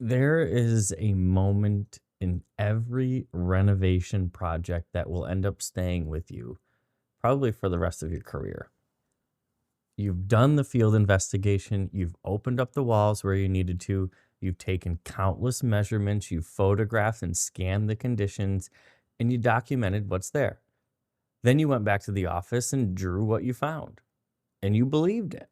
There is a moment in every renovation project that will end up staying with you, probably for the rest of your career. You've done the field investigation, you've opened up the walls where you needed to, you've taken countless measurements, you've photographed and scanned the conditions, and you documented what's there. Then you went back to the office and drew what you found, and you believed it.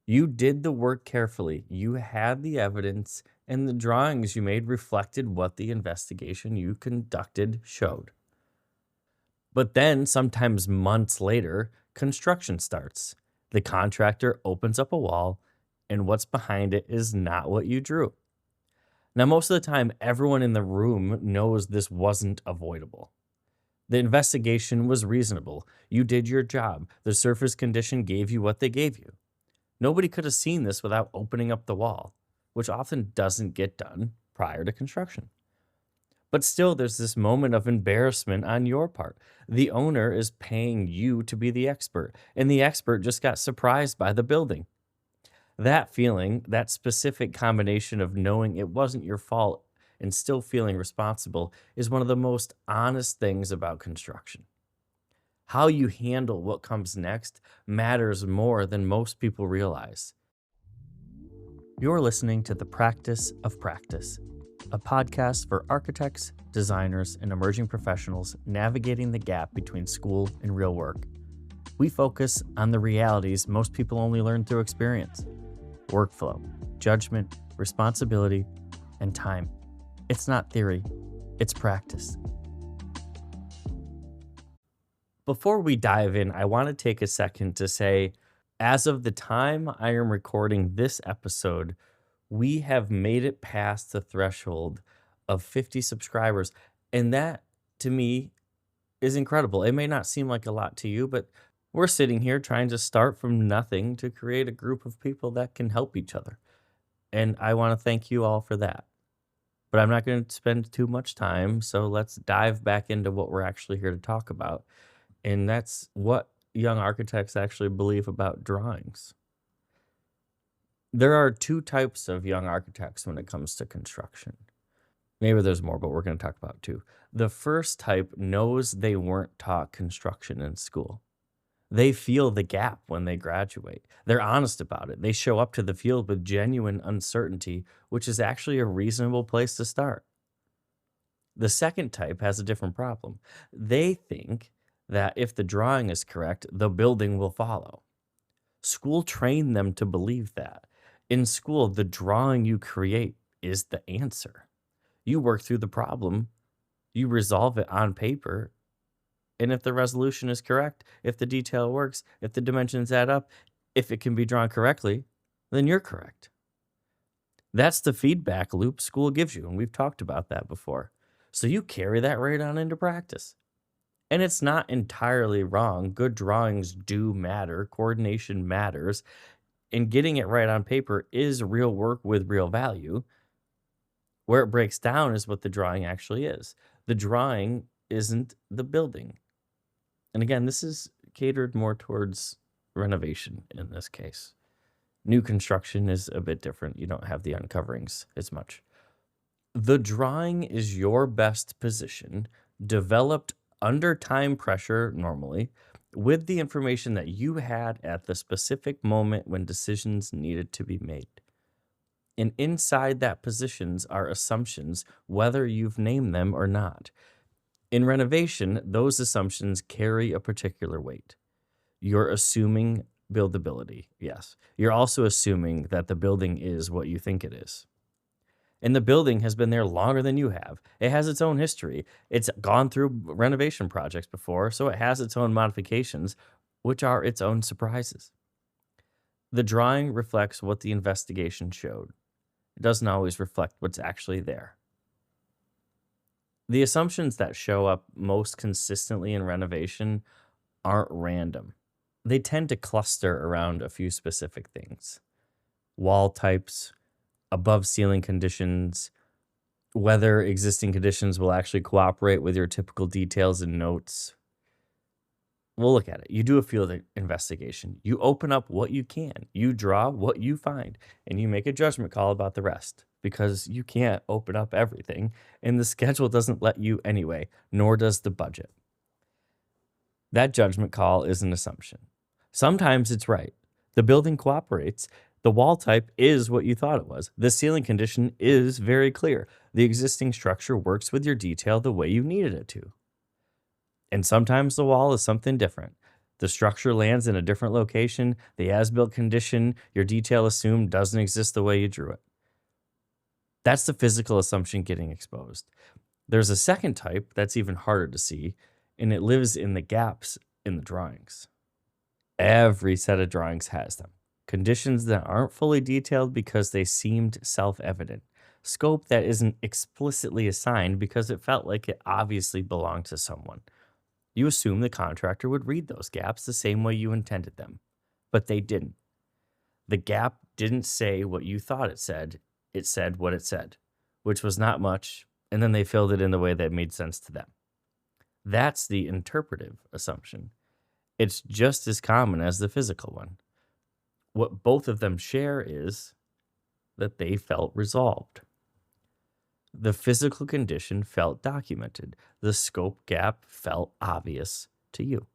You did the work carefully. You had the evidence, and the drawings you made reflected what the investigation you conducted showed. But then, sometimes months later, construction starts. The contractor opens up a wall, and what's behind it is not what you drew. Now, most of the time, everyone in the room knows this wasn't avoidable. The investigation was reasonable. You did your job. The surface condition gave you what they gave you. Nobody could have seen this without opening up the wall, which often doesn't get done prior to construction. But still, there's this moment of embarrassment on your part. The owner is paying you to be the expert, and the expert just got surprised by the building. That feeling, that specific combination of knowing it wasn't your fault and still feeling responsible, is one of the most honest things about construction. How you handle what comes next matters more than most people realize. You're listening to The Practice of Practice, a podcast for architects, designers, and emerging professionals navigating the gap between school and real work. We focus on the realities most people only learn through experience: workflow, judgment, responsibility, and time. It's not theory, it's practice. Before we dive in, I want to take a second to say, as of the time I am recording this episode, we have made it past the threshold of 50 subscribers. And that, to me, is incredible. It may not seem like a lot to you, but we're sitting here trying to start from nothing to create a group of people that can help each other. And I want to thank you all for that. But I'm not going to spend too much time, so let's dive back into what we're actually here to talk about. And that's what young architects actually believe about drawings. There are two types of young architects when it comes to construction. Maybe there's more, but we're going to talk about two. The first type knows they weren't taught construction in school. They feel the gap when they graduate. They're honest about it. They show up to the field with genuine uncertainty, which is actually a reasonable place to start. The second type has a different problem. They think that if the drawing is correct, the building will follow. School trained them to believe that. In school, the drawing you create is the answer. You work through the problem, you resolve it on paper, and if the resolution is correct, if the detail works, if the dimensions add up, if it can be drawn correctly, then you're correct. That's the feedback loop school gives you, and we've talked about that before. So you carry that right on into practice. And it's not entirely wrong. Good drawings do matter. Coordination matters. And getting it right on paper is real work with real value. Where it breaks down is what the drawing actually is. The drawing isn't the building. And again, this is catered more towards renovation in this case. New construction is a bit different. You don't have the uncoverings as much. The drawing is your best position, developed under time pressure normally, with the information that you had at the specific moment when decisions needed to be made. And inside that positions are assumptions, whether you've named them or not. In renovation, those assumptions carry a particular weight. You're assuming buildability, yes. You're also assuming that the building is what you think it is. And the building has been there longer than you have. It has its own history. It's gone through renovation projects before, so it has its own modifications, which are its own surprises. The drawing reflects what the investigation showed. It doesn't always reflect what's actually there. The assumptions that show up most consistently in renovation aren't random. They tend to cluster around a few specific things: wall types, above ceiling conditions, whether existing conditions will actually cooperate with your typical details and notes. We'll look at it. You do a field investigation. You open up what you can. You draw what you find, and you make a judgment call about the rest. because you can't open up everything, and the schedule doesn't let you anyway, nor does the budget. That judgment call is an assumption. Sometimes it's right. The building cooperates. The wall type is what you thought it was. The ceiling condition is very clear. The existing structure works with your detail the way you needed it to. And sometimes the wall is something different. The structure lands in a different location. The as-built condition your detail assumed doesn't exist the way you drew it. That's the physical assumption getting exposed. There's a second type that's even harder to see, and it lives in the gaps in the drawings. Every set of drawings has them. Conditions that aren't fully detailed because they seemed self-evident. Scope that isn't explicitly assigned because it felt like it obviously belonged to someone. You assume the contractor would read those gaps the same way you intended them, but they didn't. The gap didn't say what you thought it said what it said, which was not much, and then they filled it in the way that made sense to them. That's the interpretive assumption. It's just as common as the physical one. What both of them share is that they felt resolved. The physical condition felt documented. The scope gap felt obvious to you.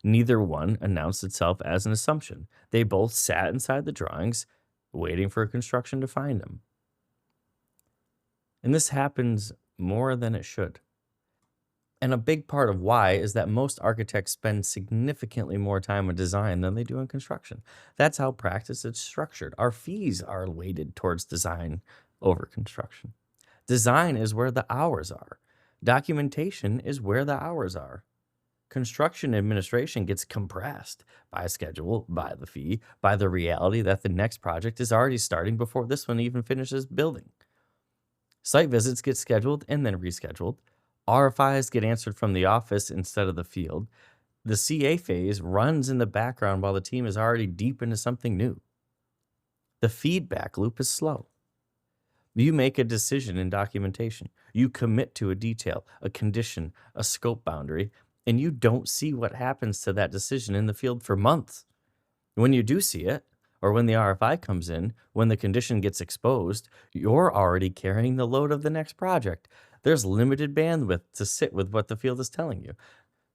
Neither one announced itself as an assumption. They both sat inside the drawings, waiting for construction to find them. And this happens more than it should. And a big part of why is that most architects spend significantly more time on design than they do in construction. That's how practice is structured. Our fees are weighted towards design over construction. Design is where the hours are. Documentation is where the hours are. Construction administration gets compressed by a schedule, by the fee, by the reality that the next project is already starting before this one even finishes building. Site visits get scheduled and then rescheduled. RFIs get answered from the office instead of the field. The CA phase runs in the background while the team is already deep into something new. The feedback loop is slow. You make a decision in documentation. You commit to a detail, a condition, a scope boundary, and you don't see what happens to that decision in the field for months. When you do see it, or when the RFI comes in, when the condition gets exposed, you're already carrying the load of the next project. There's limited bandwidth to sit with what the field is telling you,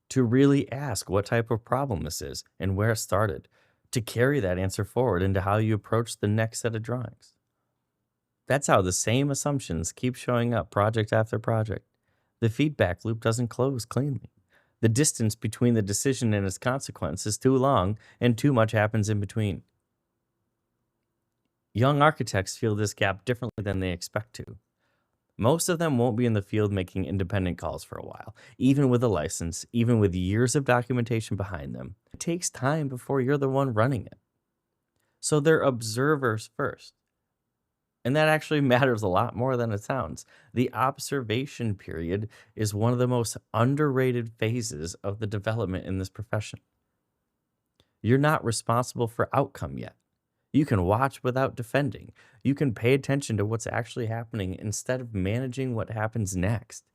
to really ask what type of problem this is and where it started, to carry that answer forward into how you approach the next set of drawings. That's how the same assumptions keep showing up project after project. The feedback loop doesn't close cleanly. The distance between the decision and its consequence is too long, and too much happens in between. Young architects feel this gap differently than they expect to. Most of them won't be in the field making independent calls for a while, even with a license, even with years of documentation behind them. It takes time before you're the one running it. So they're observers first. And that actually matters a lot more than it sounds. The observation period is one of the most underrated phases of the development in this profession. You're not responsible for outcome yet. You can watch without defending. You can pay attention to what's actually happening instead of managing what happens next.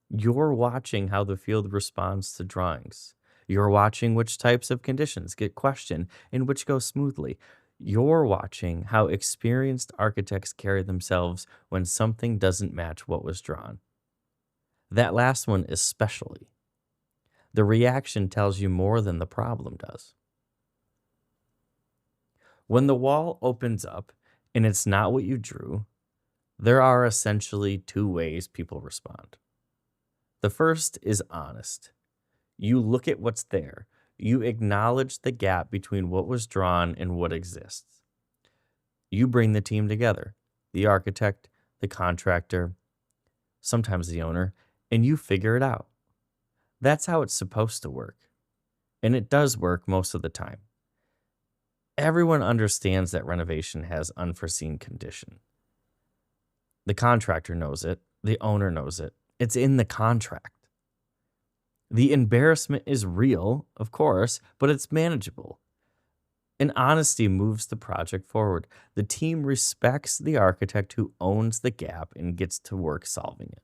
You're watching how the field responds to drawings. You're watching which types of conditions get questioned and which go smoothly. You're watching how experienced architects carry themselves when something doesn't match what was drawn. That last one especially. The reaction tells you more than the problem does. When the wall opens up and it's not what you drew, there are essentially two ways people respond. The first is honest. You look at what's there. You acknowledge the gap between what was drawn and what exists. You bring the team together, the architect, the contractor, sometimes the owner, and you figure it out. That's how it's supposed to work. And it does work most of the time. Everyone understands that renovation has unforeseen condition. The contractor knows it. The owner knows it. It's in the contract. The embarrassment is real, of course, but it's manageable. And honesty moves the project forward. The team respects the architect who owns the gap and gets to work solving it.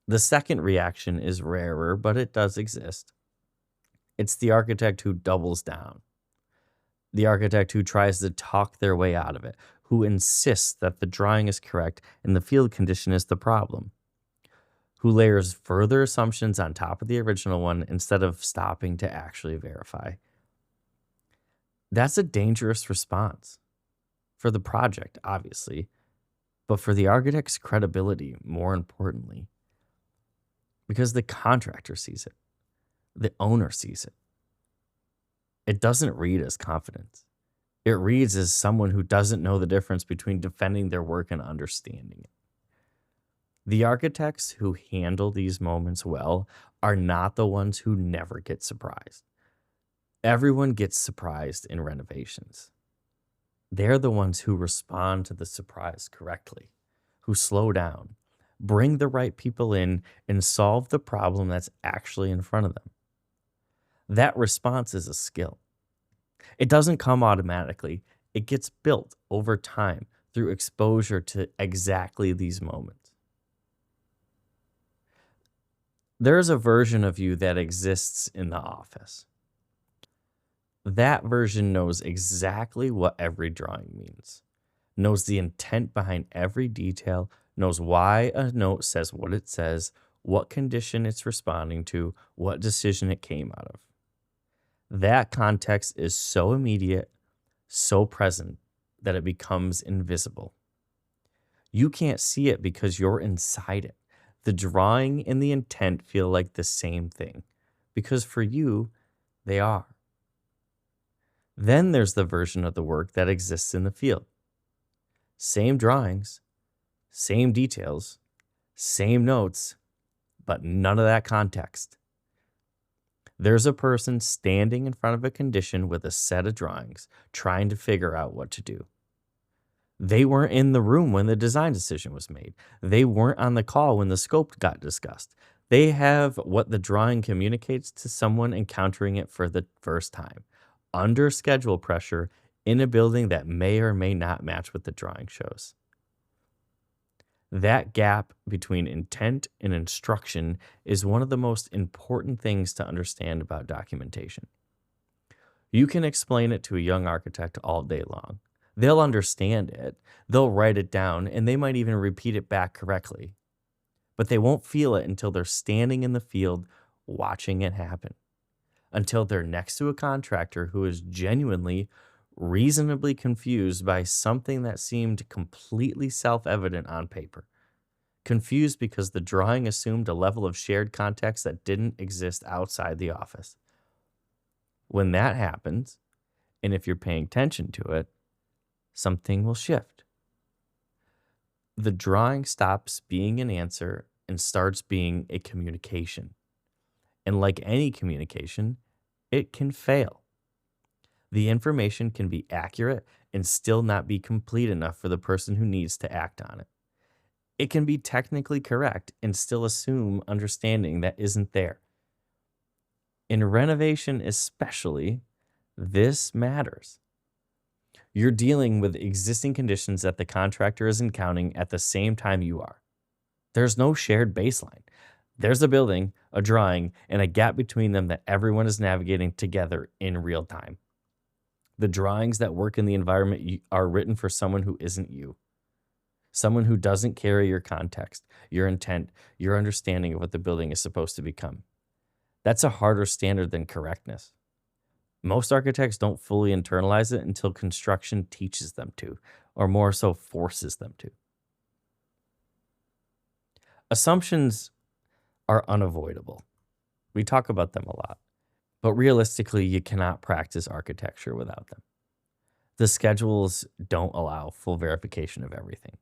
The second reaction is rarer, but it does exist. It's the architect who doubles down. The architect who tries to talk their way out of it, who insists that the drawing is correct and the field condition is the problem, who layers further assumptions on top of the original one instead of stopping to actually verify. That's a dangerous response for the project, obviously, but for the architect's credibility, more importantly, because the contractor sees it, the owner sees it. It doesn't read as confidence. It reads as someone who doesn't know the difference between defending their work and understanding it. The architects who handle these moments well are not the ones who never get surprised. Everyone gets surprised in renovations. They're the ones who respond to the surprise correctly, who slow down, bring the right people in, and solve the problem that's actually in front of them. That response is a skill. It doesn't come automatically. It gets built over time through exposure to exactly these moments. There is a version of you that exists in the office. That version knows exactly what every drawing means, knows the intent behind every detail, knows why a note says what it says, what condition it's responding to, what decision it came out of. That context is so immediate, so present, that it becomes invisible. You can't see it because you're inside it. The drawing and the intent feel like the same thing, because for you, they are. Then there's the version of the work that exists in the field. Same drawings, same details, same notes, but none of that context. There's a person standing in front of a condition with a set of drawings, trying to figure out what to do. They weren't in the room when the design decision was made. They weren't on the call when the scope got discussed. They have what the drawing communicates to someone encountering it for the first time, under schedule pressure, in a building that may or may not match what the drawing shows. That gap between intent and instruction is one of the most important things to understand about documentation. You can explain it to a young architect all day long. They'll understand it, they'll write it down, and they might even repeat it back correctly. But they won't feel it until they're standing in the field watching it happen, until they're next to a contractor who is genuinely, reasonably confused by something that seemed completely self-evident on paper. Confused because the drawing assumed a level of shared context that didn't exist outside the office. When that happens, and if you're paying attention to it, something will shift. The drawing stops being an answer and starts being a communication. And like any communication, it can fail. The information can be accurate and still not be complete enough for the person who needs to act on it. It can be technically correct and still assume understanding that isn't there. In renovation especially, this matters. You're dealing with existing conditions that the contractor is encountering at the same time you are. There's no shared baseline. There's a building, a drawing, and a gap between them that everyone is navigating together in real time. The drawings that work in the environment are written for someone who isn't you. Someone who doesn't carry your context, your intent, your understanding of what the building is supposed to become. That's a harder standard than correctness. Most architects don't fully internalize it until construction teaches them to, or more so forces them to. Assumptions are unavoidable. We talk about them a lot, but realistically, you cannot practice architecture without them. The schedules don't allow full verification of everything.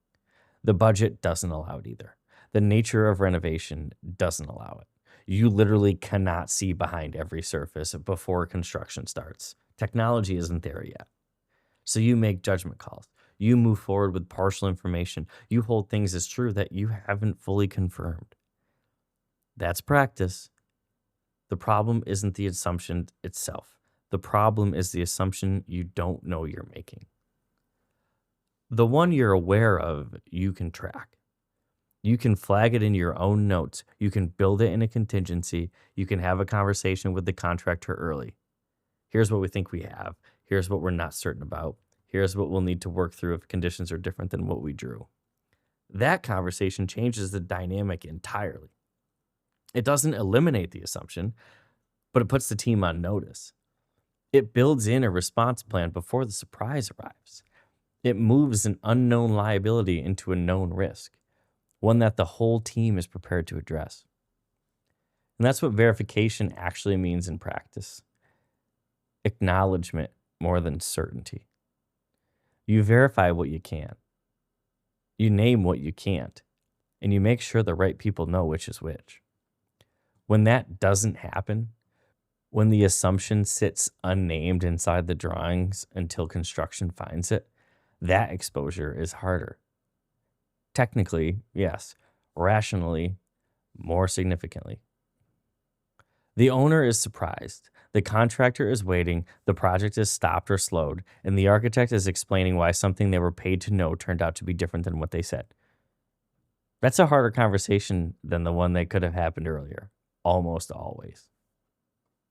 The budget doesn't allow it either. The nature of renovation doesn't allow it. You literally cannot see behind every surface before construction starts. Technology isn't there yet. So you make judgment calls. You move forward with partial information. You hold things as true that you haven't fully confirmed. That's practice. The problem isn't the assumption itself. The problem is the assumption you don't know you're making. The one you're aware of, you can track. You can flag it in your own notes. You can build it in a contingency. You can have a conversation with the contractor early. Here's what we think we have. Here's what we're not certain about. Here's what we'll need to work through if conditions are different than what we drew. That conversation changes the dynamic entirely. It doesn't eliminate the assumption, but it puts the team on notice. It builds in a response plan before the surprise arrives. It moves an unknown liability into a known risk, one that the whole team is prepared to address. And that's what verification actually means in practice. Acknowledgement more than certainty. You verify what you can. You name what you can't, and you make sure the right people know which is which. When that doesn't happen, when the assumption sits unnamed inside the drawings until construction finds it, that exposure is harder. Technically, yes. Rationally, more significantly. The owner is surprised. The contractor is waiting. The project is stopped or slowed. And the architect is explaining why something they were paid to know turned out to be different than what they said. That's a harder conversation than the one that could have happened earlier. Almost always.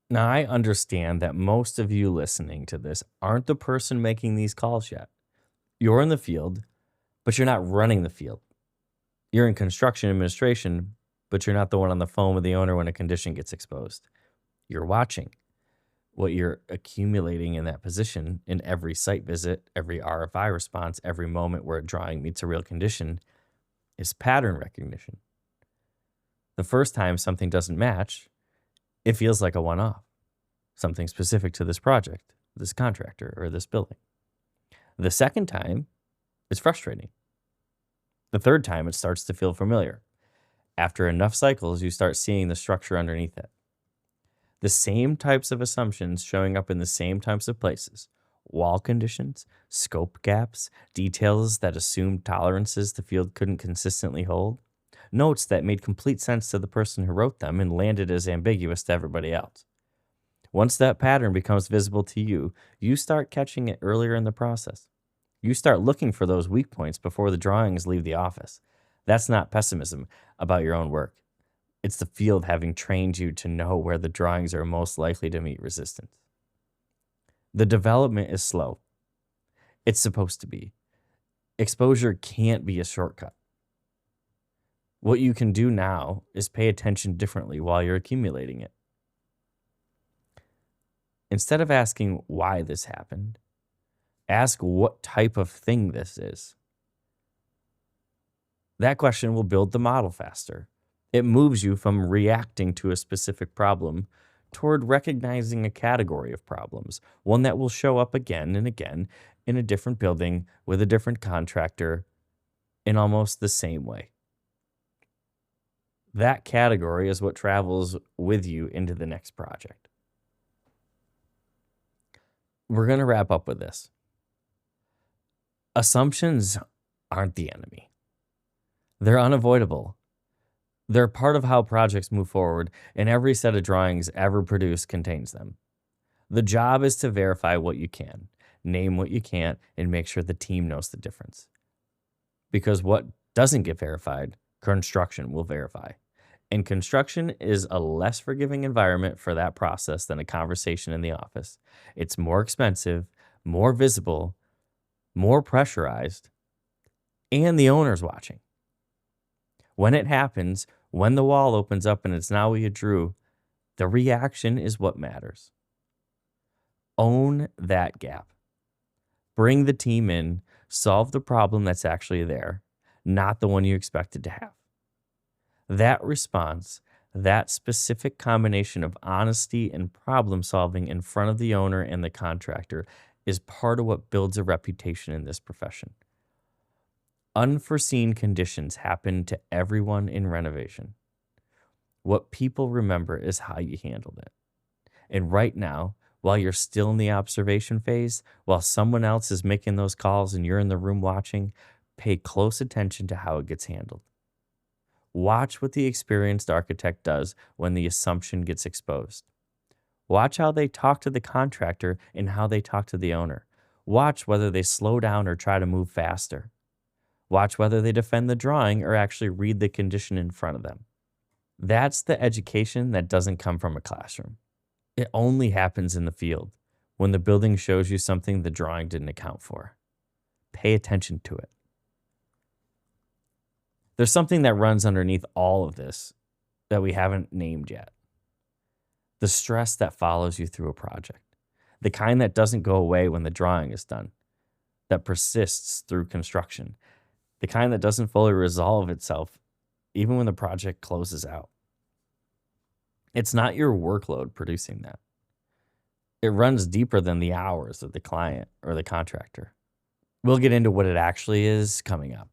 Now, I understand that most of you listening to this aren't the person making these calls yet. You're in the field, but you're not running the field. You're in construction administration, but you're not the one on the phone with the owner when a condition gets exposed. You're watching. What you're accumulating in that position in every site visit, every RFI response, every moment where a drawing meets a real condition is pattern recognition. The first time something doesn't match, it feels like a one-off, something specific to this project, this contractor, or this building. The second time, it's frustrating. The third time, it starts to feel familiar. After enough cycles, you start seeing the structure underneath it. The same types of assumptions showing up in the same types of places. Wall conditions, scope gaps, details that assumed tolerances the field couldn't consistently hold. Notes that made complete sense to the person who wrote them and landed as ambiguous to everybody else. Once that pattern becomes visible to you, you start catching it earlier in the process. You start looking for those weak points before the drawings leave the office. That's not pessimism about your own work. It's the field having trained you to know where the drawings are most likely to meet resistance. The development is slow. It's supposed to be. Exposure can't be a shortcut. What you can do now is pay attention differently while you're accumulating it. Instead of asking why this happened, ask what type of thing this is. That question will build the model faster. It moves you from reacting to a specific problem toward recognizing a category of problems, one that will show up again and again in a different building with a different contractor in almost the same way. That category is what travels with you into the next project. We're going to wrap up with this. Assumptions aren't the enemy. They're unavoidable. They're part of how projects move forward, and every set of drawings ever produced contains them. The job is to verify what you can, name what you can't, and make sure the team knows the difference. Because what doesn't get verified, construction will verify. And construction is a less forgiving environment for that process than a conversation in the office. It's more expensive, more visible, more pressurized, and the owner's watching. When it happens, when the wall opens up and it's not what you drew, the reaction is what matters. Own that gap. Bring the team in, solve the problem that's actually there, not the one you expected to have. That response, that specific combination of honesty and problem solving in front of the owner and the contractor is part of what builds a reputation in this profession. Unforeseen conditions happen to everyone in renovation. What people remember is how you handled it. And right now, while you're still in the observation phase, while someone else is making those calls and you're in the room watching, pay close attention to how it gets handled. Watch what the experienced architect does when the assumption gets exposed. Watch how they talk to the contractor and how they talk to the owner. Watch whether they slow down or try to move faster. Watch whether they defend the drawing or actually read the condition in front of them. That's the education that doesn't come from a classroom. It only happens in the field, when the building shows you something the drawing didn't account for. Pay attention to it. There's something that runs underneath all of this that we haven't named yet. The stress that follows you through a project. The kind that doesn't go away when the drawing is done, that persists through construction. The kind that doesn't fully resolve itself even when the project closes out. It's not your workload producing that. It runs deeper than the hours of the client or the contractor. We'll get into what it actually is coming up.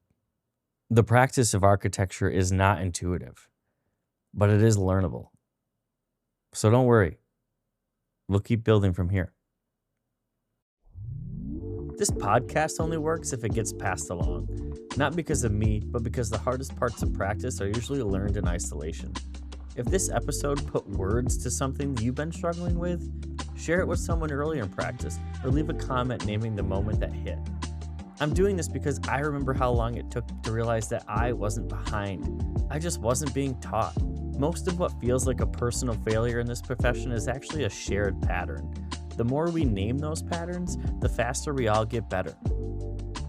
The practice of architecture is not intuitive, but it is learnable. So don't worry. We'll keep building from here. This podcast only works if it gets passed along. Not because of me, but because the hardest parts of practice are usually learned in isolation. If this episode put words to something you've been struggling with, share it with someone earlier in practice, or leave a comment naming the moment that hit. I'm doing this because I remember how long it took to realize that I wasn't behind. I just wasn't being taught. Most of what feels like a personal failure in this profession is actually a shared pattern. The more we name those patterns, the faster we all get better.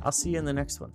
I'll see you in the next one.